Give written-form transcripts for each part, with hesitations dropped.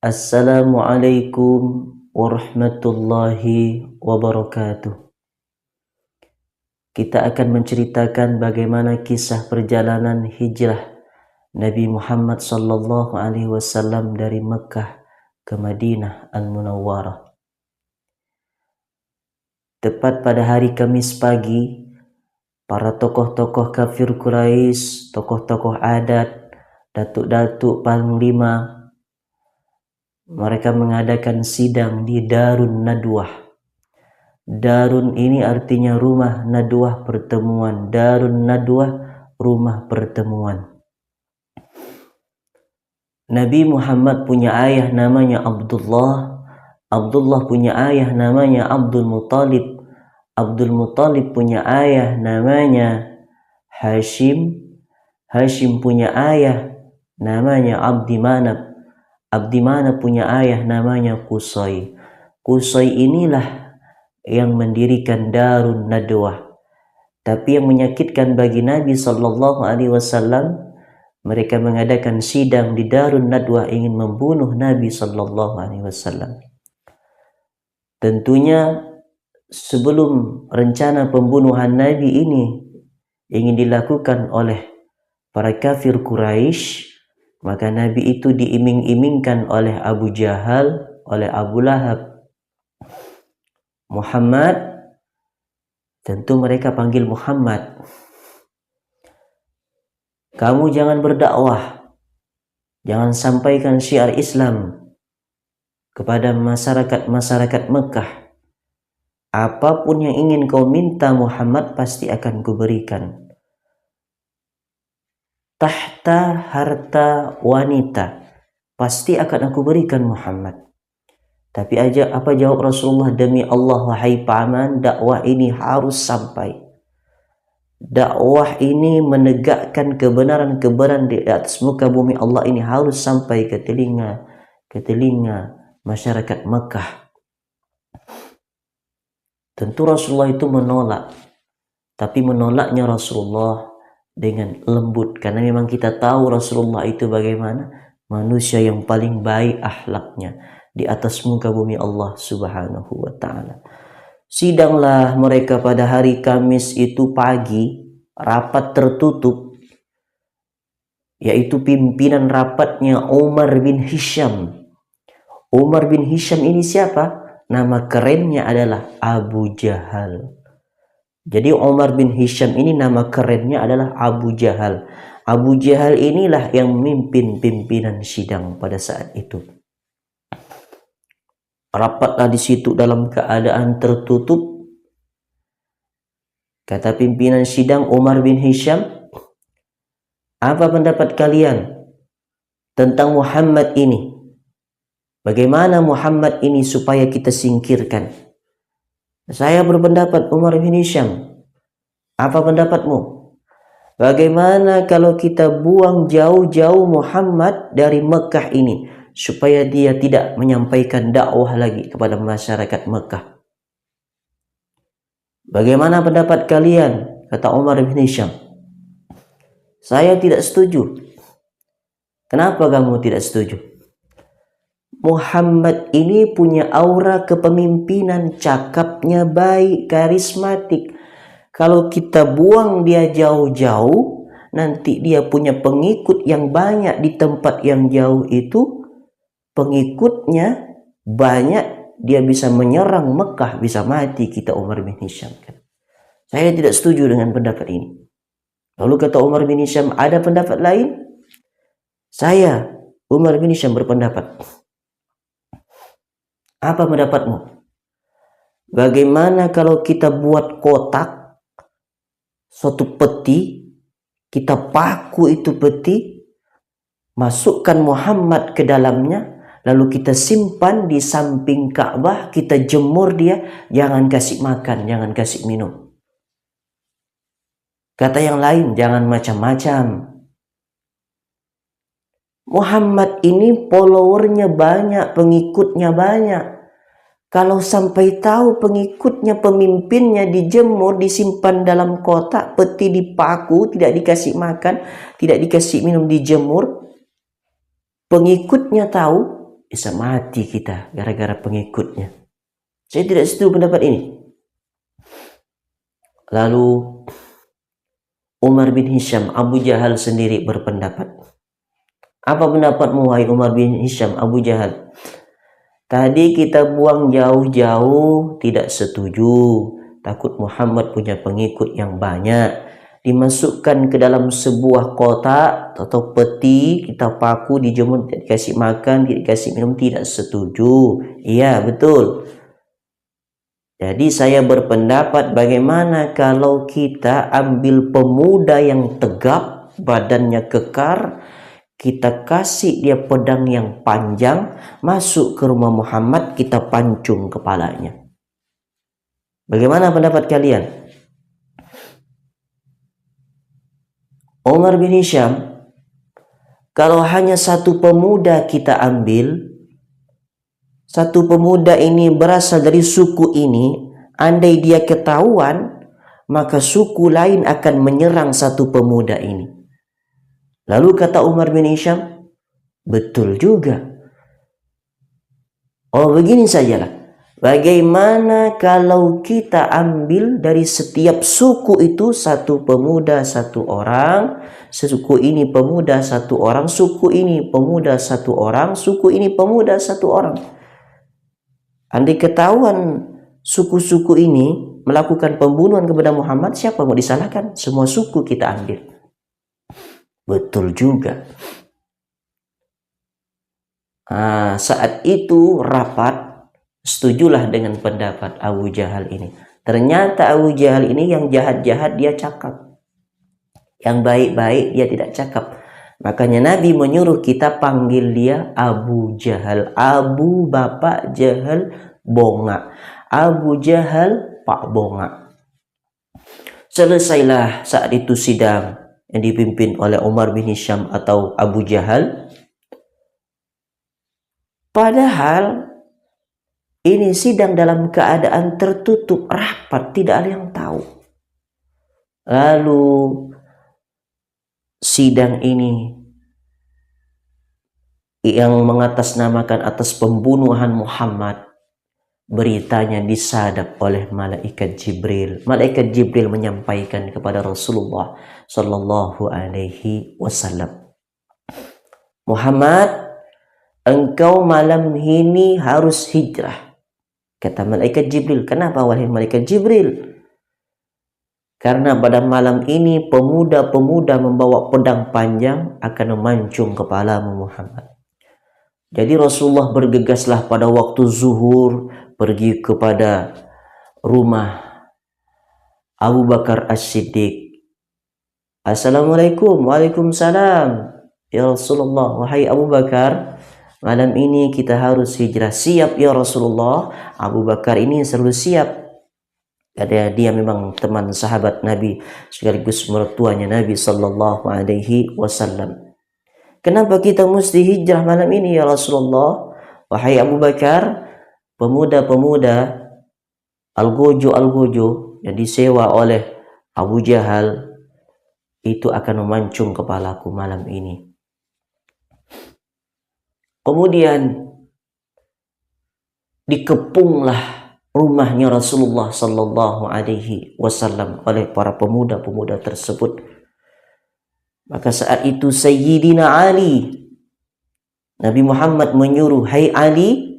Assalamualaikum warahmatullahi wabarakatuh. Kita akan menceritakan bagaimana kisah perjalanan hijrah Nabi Muhammad sallallahu alaihi wasallam dari Mekah ke Madinah Al-Munawwarah. Tepat pada hari Kamis pagi, para tokoh-tokoh kafir Quraisy, tokoh-tokoh adat, datuk-datuk panglima, mereka mengadakan sidang di Darun Nadwah. Darun ini artinya rumah, Nadwah pertemuan. Darun Nadwah, rumah pertemuan. Nabi Muhammad punya ayah namanya Abdullah. Abdullah punya ayah namanya Abdul Muttalib. Abdul Muttalib punya ayah namanya Hashim. Hashim punya ayah namanya Abdi Manaf. Abdi Manaf punya ayah namanya Qusay. Qusay inilah yang mendirikan Darun Nadwah. Tapi yang menyakitkan bagi Nabi sallallahu alaihi wasallam, mereka mengadakan sidang di Darun Nadwah ingin membunuh Nabi sallallahu alaihi wasallam. Tentunya sebelum rencana pembunuhan Nabi ini ingin dilakukan oleh para kafir Quraisy, maka Nabi itu diiming-imingkan oleh Abu Jahal, oleh Abu Lahab, Muhammad. Tentu mereka panggil Muhammad, kamu jangan berdakwah, jangan sampaikan syiar Islam kepada masyarakat Mekah. Apapun yang ingin kau minta Muhammad pasti akan kuberikan. Tahta, harta, wanita pasti akan aku berikan Muhammad. Tapi apa jawab Rasulullah? Demi Allah wahai paman, dakwah ini harus sampai. Dakwah ini menegakkan kebenaran-kebenaran di atas muka bumi Allah ini harus sampai ke telinga masyarakat Mekah. Tentu Rasulullah itu menolak. Tapi menolaknya Rasulullah dengan lembut. Karena memang kita tahu Rasulullah itu bagaimana? Manusia yang paling baik akhlaknya di atas muka bumi Allah subhanahu wa ta'ala. Sidanglah mereka pada hari Kamis itu pagi, rapat tertutup, yaitu pimpinan rapatnya Umar bin Hisham. Umar bin Hisham ini siapa? Nama kerennya adalah Abu Jahal. Jadi Umar bin Hisham ini nama kerennya adalah Abu Jahal. Abu Jahal inilah yang memimpin pimpinan sidang pada saat itu. Rapatlah di situ dalam keadaan tertutup. Kata pimpinan sidang Umar bin Hisham, apa pendapat kalian tentang Muhammad ini? Bagaimana Muhammad ini supaya kita singkirkan? Saya berpendapat, Umar bin Hisham, apa pendapatmu? Bagaimana kalau kita buang jauh-jauh Muhammad dari Mekah ini, supaya dia tidak menyampaikan dakwah lagi kepada masyarakat Mekah? Bagaimana pendapat kalian? Kata Umar bin Hisham, saya tidak setuju. Kenapa kamu tidak setuju? Muhammad ini punya aura kepemimpinan, cakapnya baik, karismatik. Kalau kita buang dia jauh-jauh, nanti dia punya pengikut yang banyak di tempat yang jauh itu. Pengikutnya banyak, dia bisa menyerang Mekah, bisa mati kita. Umar bin Hisham, saya tidak setuju dengan pendapat ini. Lalu kata Umar bin Hisham, ada pendapat lain? Saya, Umar bin Hisham, berpendapat. Apa pendapatmu? Bagaimana kalau kita buat kotak, suatu peti, kita paku itu peti, masukkan Muhammad ke dalamnya, lalu kita simpan di samping Ka'bah, kita jemur dia, jangan kasih makan, jangan kasih minum. Kata yang lain, jangan macam-macam. Muhammad ini followernya banyak, pengikutnya banyak. Kalau sampai tahu pengikutnya, pemimpinnya dijemur, disimpan dalam kotak, peti dipaku, tidak dikasih makan, tidak dikasih minum, dijemur, pengikutnya tahu, Bisa mati kita gara-gara pengikutnya. Saya tidak setuju pendapat ini. Lalu Umar bin Hisham, Abu Jahal sendiri berpendapat. Apa pendapatmu wahai Umar bin Hisham, Abu Jahal? Tadi kita buang jauh-jauh, tidak setuju. Takut Muhammad punya pengikut yang banyak. Dimasukkan ke dalam sebuah kotak atau peti, kita paku, dijemur, tidak dikasih makan, tidak dikasih minum, tidak setuju. Iya, betul. Jadi saya berpendapat bagaimana kalau kita ambil pemuda yang tegap, badannya kekar, kita kasih dia pedang yang panjang, masuk ke rumah Muhammad, kita pancung kepalanya. Bagaimana pendapat kalian? Umar bin Hisham, kalau hanya satu pemuda kita ambil, satu pemuda ini berasal dari suku ini, andai dia ketahuan, maka suku lain akan menyerang satu pemuda ini. Lalu kata Umar bin Hisham, betul juga. Oh, begini sajalah. Bagaimana kalau kita ambil dari setiap suku itu satu pemuda satu orang, suku ini pemuda satu orang, suku ini pemuda satu orang, suku ini pemuda satu orang. Andai ketahuan suku-suku ini melakukan pembunuhan kepada Muhammad, siapa mau disalahkan? Semua suku kita ambil. Betul juga. Saat itu rapat, setujulah dengan pendapat Abu Jahal ini. Ternyata Abu Jahal ini yang jahat-jahat dia cakap, yang baik-baik dia tidak cakap. Makanya Nabi menyuruh kita panggil dia Abu Jahal. Abu Bapak Jahal Bonga. Abu Jahal Pak Bonga. Selesailah saat itu sidang yang dipimpin oleh Umar bin Hisham atau Abu Jahal. Padahal ini sidang dalam keadaan tertutup rapat, tidak ada yang tahu. Lalu sidang ini yang mengatasnamakan atas pembunuhan Muhammad, beritanya disadap oleh malaikat Jibril. Malaikat Jibril menyampaikan kepada Rasulullah sallallahu alaihi wasallam, Muhammad, engkau malam ini harus hijrah. Kata malaikat Jibril, kenapa wahai malaikat Jibril? Karena pada malam ini pemuda-pemuda membawa pedang panjang akan memancung kepalamu Muhammad. Jadi Rasulullah bergegaslah pada waktu zuhur pergi kepada rumah Abu Bakar As-Siddiq. Assalamualaikum. Waalaikumsalam. Ya Rasulullah, wahai Abu Bakar, malam ini kita harus hijrah. Siap ya Rasulullah. Abu Bakar ini selalu siap. Dia memang teman sahabat Nabi sekaligus mertuanya Nabi sallallahu alaihi wasallam. Kenapa kita mesti hijrah malam ini ya Rasulullah? Wahai Abu Bakar, pemuda-pemuda Al-Gojo yang disewa oleh Abu Jahal itu akan memancung kepalaku malam ini. Kemudian dikepunglah rumahnya Rasulullah sallallahu alaihi wasallam oleh para pemuda-pemuda tersebut. Maka saat itu Sayyidina Ali, Nabi Muhammad menyuruh, hai Ali,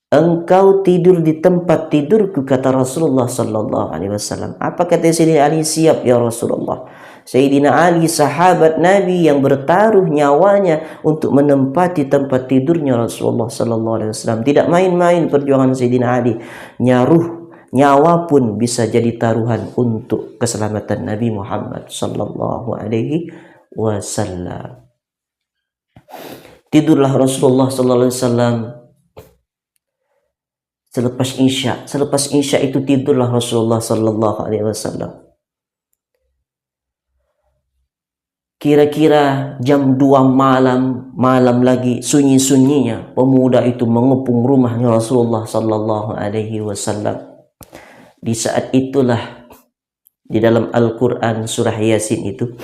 engkau tidur di tempat tidurku, kata Rasulullah sallallahu alaihi wasallam. Apa kata Sayyidina Ali? Siap ya Rasulullah. Sayyidina Ali sahabat Nabi yang bertaruh nyawanya untuk menempati tempat tidurnya Rasulullah sallallahu alaihi wasallam. Tidak main-main perjuangan Sayyidina Ali. Nyawa pun bisa jadi taruhan untuk keselamatan Nabi Muhammad sallallahu alaihi wasallam. Tidurlah Rasulullah sallallahu alaihi wasallam selepas Isya itu tidurlah Rasulullah sallallahu alaihi wasallam. Kira-kira jam 2 malam lagi sunyi-sunyinya pemuda itu mengepung rumahnya Rasulullah sallallahu alaihi wasallam. Di saat itulah di dalam Al-Qur'an surah Yasin itu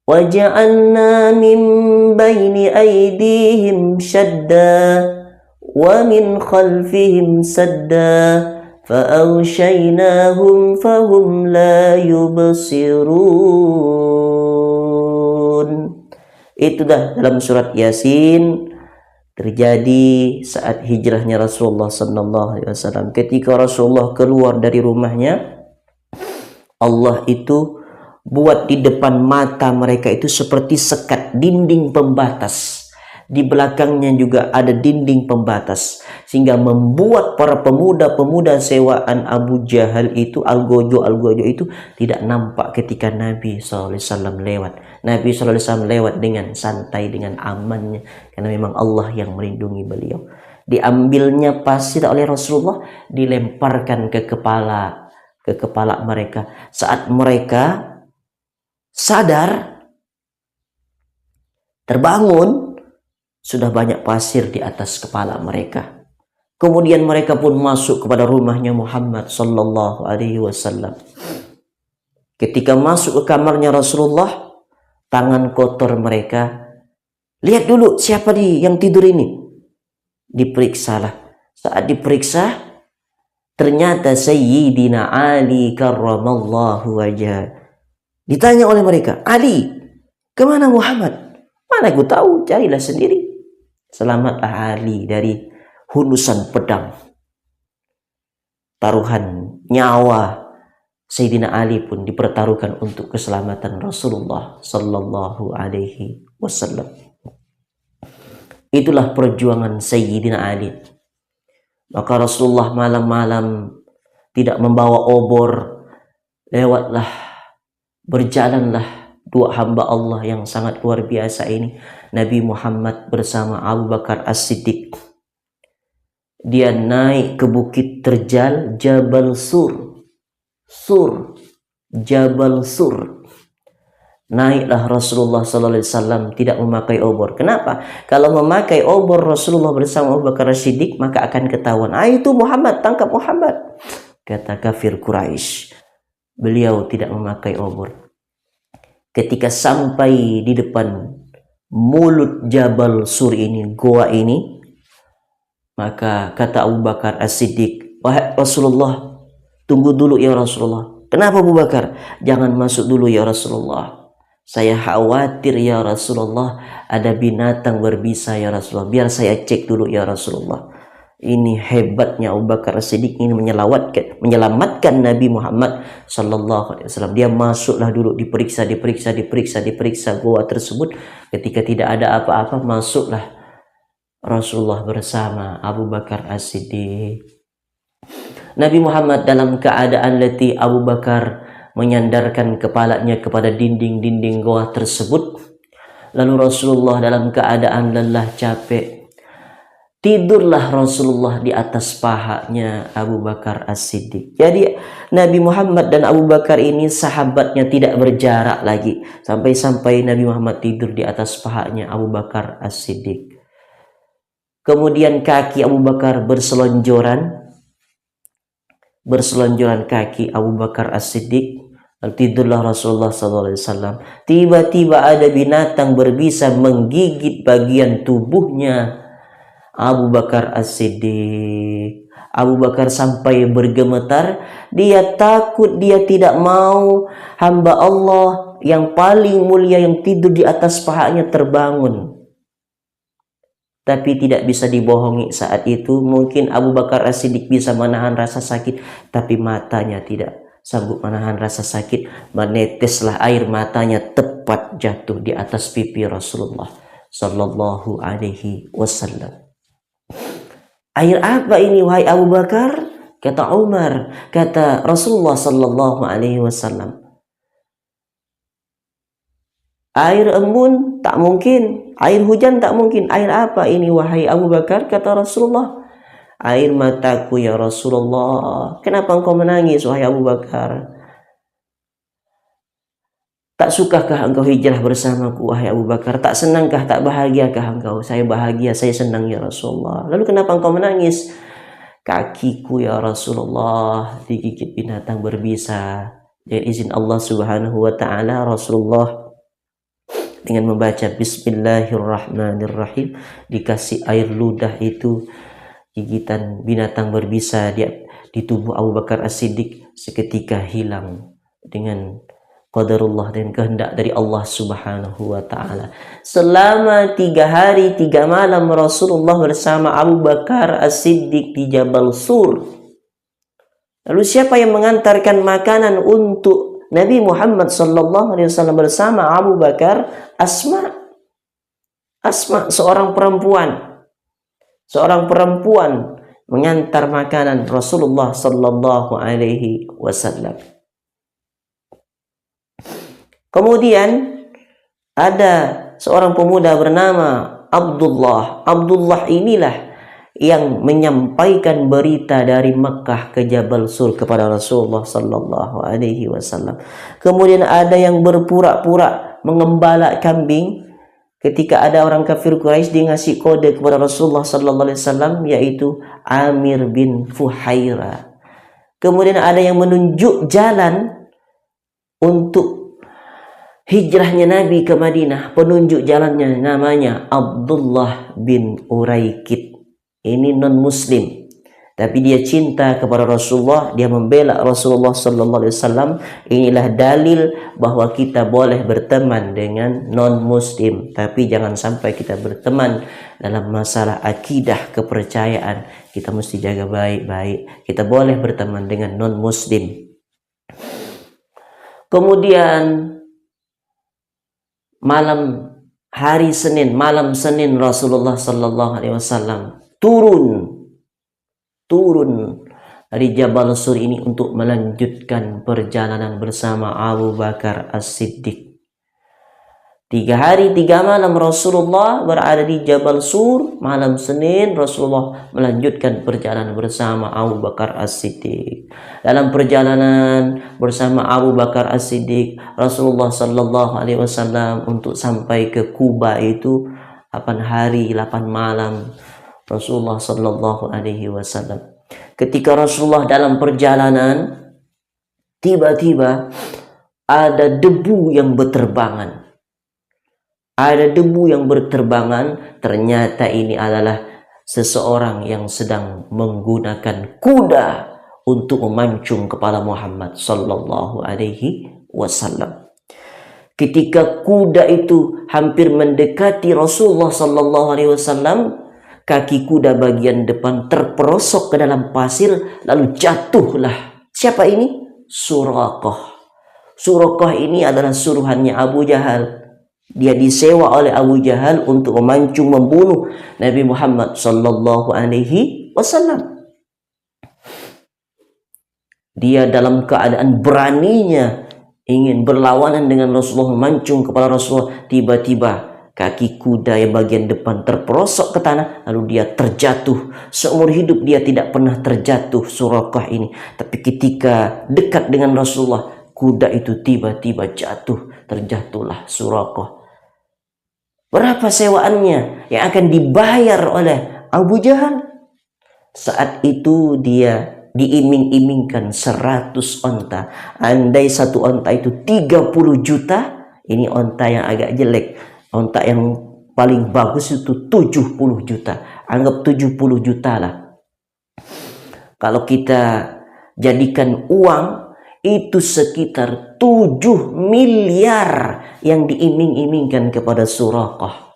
وجعلنا من بين أيديهم شدا ومن خلفهم سدا فأغشيناهم فهم لا يبصرون. Itu dah dalam surat Yasin terjadi saat hijrahnya Rasulullah sallallahu alaihi wasallam. Ketika Rasulullah keluar dari rumahnya, Allah itu buat di depan mata mereka itu seperti sekat, dinding pembatas. Di belakangnya juga ada dinding pembatas, sehingga membuat para pemuda-pemuda sewaan Abu Jahal itu, Al-Gojo itu tidak nampak ketika Nabi SAW lewat. Nabi SAW lewat dengan santai, dengan amannya, karena memang Allah yang melindungi beliau. Diambilnya pasir oleh Rasulullah, dilemparkan ke kepala mereka. Saat mereka sadar, terbangun, sudah banyak pasir di atas kepala mereka. Kemudian mereka pun masuk kepada rumahnya Muhammad sallallahu alaihi wasallam. Ketika masuk ke kamarnya Rasulullah, tangan kotor mereka, lihat dulu siapa yang tidur ini. Diperiksalah. Saat diperiksa, ternyata Sayyidina Ali karramallahu wajhah. Ditanya oleh mereka, Ali, kemana Muhammad? Mana aku tahu, carilah sendiri. Selamatlah Ali dari hundusan pedang. Taruhan nyawa Sayyidina Ali pun dipertaruhkan untuk keselamatan Rasulullah sallallahu alaihi wasallam. Itulah perjuangan Sayyidina Ali. Maka Rasulullah malam-malam tidak membawa obor, berjalanlah dua hamba Allah yang sangat luar biasa ini, Nabi Muhammad bersama Abu Bakar As-Siddiq. Dia naik ke bukit terjal Jabal Jabal Sur. Naiklah Rasulullah SAW tidak memakai obor. Kenapa? Kalau memakai obor Rasulullah bersama Abu Bakar As-Siddiq, maka akan ketahuan, itu Muhammad, tangkap Muhammad, kata kafir Quraisy. Beliau tidak memakai obor. Ketika sampai di depan mulut Jabal Sur ini, goa ini, maka kata Abu Bakar As-Siddiq, wahai Rasulullah, tunggu dulu ya Rasulullah. Kenapa Abu Bakar? Jangan masuk dulu ya Rasulullah. Saya khawatir ya Rasulullah, ada binatang berbisa ya Rasulullah. Biar saya cek dulu ya Rasulullah. Ini hebatnya Abu Bakar As-Siddiq ini menyelamatkan Nabi Muhammad sallallahu alaihi wasallam. Dia masuklah dulu, diperiksa goa tersebut. Ketika tidak ada apa-apa, masuklah Rasulullah bersama Abu Bakar As-Siddiq. Nabi Muhammad dalam keadaan letih, Abu Bakar menyandarkan kepalanya kepada dinding-dinding goa tersebut. Lalu Rasulullah dalam keadaan lelah, capek, tidurlah Rasulullah di atas pahanya Abu Bakar As-Siddiq. Jadi Nabi Muhammad dan Abu Bakar ini sahabatnya tidak berjarak lagi. Sampai-sampai Nabi Muhammad tidur di atas pahanya Abu Bakar As-Siddiq. Kemudian kaki Abu Bakar berselonjoran kaki Abu Bakar As-Siddiq. Tidurlah Rasulullah SAW. Tiba-tiba ada binatang berbisa menggigit bagian tubuhnya Abu Bakar As-Siddiq. Abu Bakar sampai bergemetar. Dia takut, dia tidak mau hamba Allah yang paling mulia yang tidur di atas pahanya terbangun. Tapi tidak bisa dibohongi saat itu. Mungkin Abu Bakar As-Siddiq bisa menahan rasa sakit, tapi matanya tidak sanggup menahan rasa sakit. Meneteslah air matanya tepat jatuh di atas pipi Rasulullah sallallahu alaihi wasallam. Air apa ini wahai Abu Bakar? Kata Umar, kata Rasulullah sallallahu alaihi wasallam, air embun tak mungkin, air hujan tak mungkin. Air apa ini wahai Abu Bakar? Kata Rasulullah, air mataku ya Rasulullah. Kenapa engkau menangis wahai Abu Bakar? Tak sukakah engkau hijrah bersamaku wahai Abu Bakar? Tak senangkah, tak bahagiakah engkau? Saya bahagia, saya senang ya Rasulullah. Lalu kenapa engkau menangis? Kakiku ya Rasulullah digigit binatang berbisa. Dengan izin Allah Subhanahu wa taala, Rasulullah dengan membaca Bismillahirrahmanirrahim, dikasih air ludah itu gigitan binatang berbisa di tubuh Abu Bakar As-Siddiq seketika hilang dengan qadarullah dan kehendak dari Allah Subhanahu wa ta'ala. Selama 3 hari 3 malam Rasulullah bersama Abu Bakar As-Siddiq di Jabal Sur. Lalu siapa yang mengantarkan makanan untuk Nabi Muhammad sallallahu alaihi wasallam bersama Abu Bakar? Asma. Asma, seorang perempuan mengantar makanan Rasulullah sallallahu alaihi wasallam. Kemudian ada seorang pemuda bernama Abdullah. Abdullah inilah yang menyampaikan berita dari Mekah ke Jabal Sur kepada Rasulullah sallallahu alaihi wasallam. Kemudian ada yang berpura-pura mengembala kambing ketika ada orang kafir Quraisy, dia ngasih kode kepada Rasulullah sallallahu alaihi wasallam, yaitu Amir bin Fuhaira. Kemudian ada yang menunjuk jalan untuk hijrahnya Nabi ke Madinah. Penunjuk jalannya namanya Abdullah bin Uraikid. Ini non-muslim, tapi dia cinta kepada Rasulullah, dia membela Rasulullah sallallahu alaihi wasallam. Inilah dalil bahwa kita boleh berteman dengan non-muslim, tapi jangan sampai kita berteman dalam masalah akidah, kepercayaan. Kita mesti jaga baik-baik. Kita boleh berteman dengan non-muslim. Kemudian malam Senin Rasulullah sallallahu alaihi wasallam turun dari Jabal Sur ini untuk melanjutkan perjalanan bersama Abu Bakar As-Siddiq. 3 hari 3 malam Rasulullah berada di Jabal Sur. Malam Senin Rasulullah melanjutkan perjalanan bersama Abu Bakar As-Siddiq. Dalam perjalanan bersama Abu Bakar As-Siddiq, Rasulullah sallallahu alaihi wasallam untuk sampai ke Kuba itu 8 hari 8 malam Rasulullah sallallahu alaihi wasallam. Ketika Rasulullah dalam perjalanan, tiba-tiba ada debu yang berterbangan. Ternyata ini adalah seseorang yang sedang menggunakan kuda untuk memancung kepala Muhammad sallallahu alaihi wasallam. Ketika kuda itu hampir mendekati Rasulullah sallallahu alaihi wasallam, kaki kuda bagian depan terperosok ke dalam pasir, lalu jatuhlah. Siapa ini? Suraqah. Suraqah ini adalah suruhannya Abu Jahal. Dia disewa oleh Abu Jahal untuk memancung, membunuh Nabi Muhammad sallallahu alaihi wasallam. Dia dalam keadaan beraninya ingin berlawanan dengan Rasulullah, memancung kepala Rasulullah. Tiba-tiba kaki kuda yang bagian depan terperosok ke tanah, lalu dia terjatuh. Seumur hidup dia tidak pernah terjatuh, Suraqah ini. Tapi ketika dekat dengan Rasulullah, kuda itu tiba-tiba jatuh. Terjatuhlah Suraqah. Berapa sewaannya yang akan dibayar oleh Abu Jahal? Saat itu dia diiming-imingkan 100 onta. Andai satu onta itu 30 juta, ini onta yang agak jelek. Onta yang paling bagus itu 70 juta. Anggap 70 juta lah. Kalau kita jadikan uang, itu sekitar 7 miliar yang diiming-imingkan kepada Suraqah.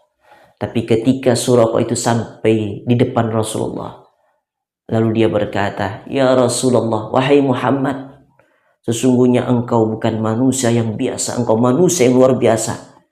Tapi ketika Suraqah itu sampai di depan Rasulullah, lalu dia berkata, "Ya Rasulullah, wahai Muhammad, sesungguhnya engkau bukan manusia yang biasa, engkau manusia yang luar biasa.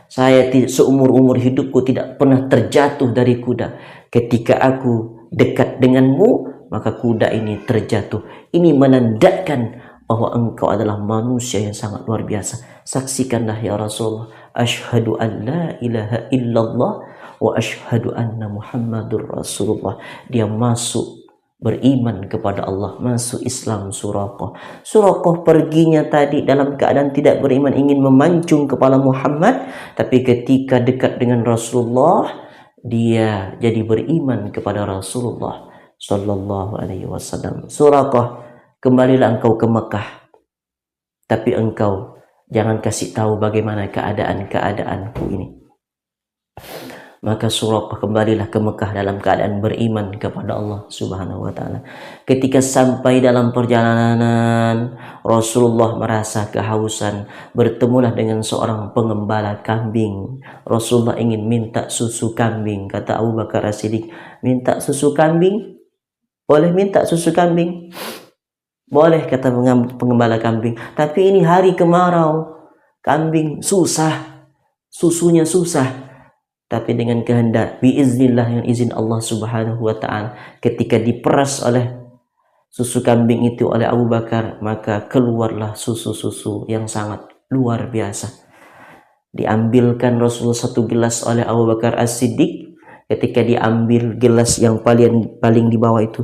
Saya seumur-umur hidupku tidak pernah terjatuh dari kuda. Ketika aku dekat denganmu, maka kuda ini terjatuh. Ini menandakan bahwa engkau adalah manusia yang sangat luar biasa. Saksikanlah ya Rasulullah. Asyhadu an la ilaha illallah wa asyhadu anna Muhammadur Rasulullah." Dia masuk beriman kepada Allah, masuk Islam Suraqah. Suraqah perginya tadi dalam keadaan tidak beriman, ingin memancung kepala Muhammad, tapi ketika dekat dengan Rasulullah, dia jadi beriman kepada Rasulullah sallallahu alaihi wasallam. Suraqah, kembalilah engkau ke Mekah, tapi engkau Jangan kasih tahu bagaimana keadaanku ini. Maka Suraqah kembalilah ke Mekah dalam keadaan beriman kepada Allah Subhanahu wa taala. Ketika sampai dalam perjalanan, Rasulullah merasa kehausan, bertemulah dengan seorang pengembala kambing. Rasulullah ingin minta susu kambing. Kata Abu Bakar As-Siddiq, "Minta susu kambing? Boleh minta susu kambing?" "Boleh," kata pengembala kambing. "Tapi ini hari kemarau. Kambing susah. Susunya susah." Tapi dengan kehendak, biiznillah, dengan izin Allah Subhanahu wa taala, ketika diperas oleh susu kambing itu oleh Abu Bakar, maka keluarlah susu-susu yang sangat luar biasa. Diambilkan Rasulullah satu gelas oleh Abu Bakar As-Siddiq. Ketika diambil gelas yang paling di bawah itu,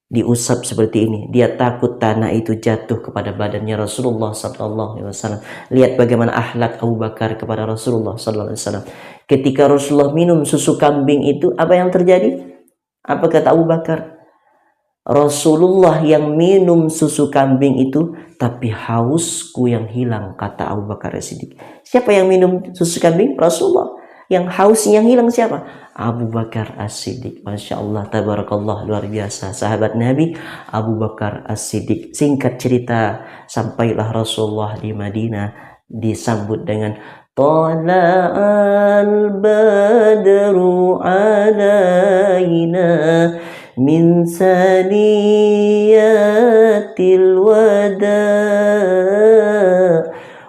diusap seperti ini. Dia takut tanah itu jatuh kepada badannya Rasulullah sallallahu alaihi wasallam. Lihat bagaimana akhlak Abu Bakar kepada Rasulullah sallallahu alaihi wasallam. Ketika Rasulullah minum susu kambing itu, apa yang terjadi? Apa kata Abu Bakar? "Rasulullah yang minum susu kambing itu, tapi hausku yang hilang," kata Abu Bakar As-Siddiq. Siapa yang minum susu kambing? Rasulullah. Yang hausnya yang hilang siapa? Abu Bakar As-Siddiq. Masya Allah, tabarakallah, luar biasa. Sahabat Nabi Abu Bakar As-Siddiq. Singkat cerita, sampailah Rasulullah di Madinah, disambut dengan "Tala'al badru alaina min saniyatil wada'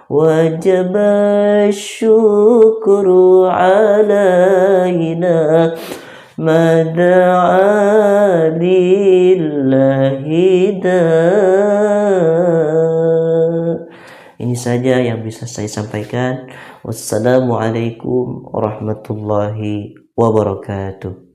wajaba syukru alaina mada'a lillahi da'." Ini saja yang bisa saya sampaikan. Wassalamualaikum warahmatullahi wabarakatuh.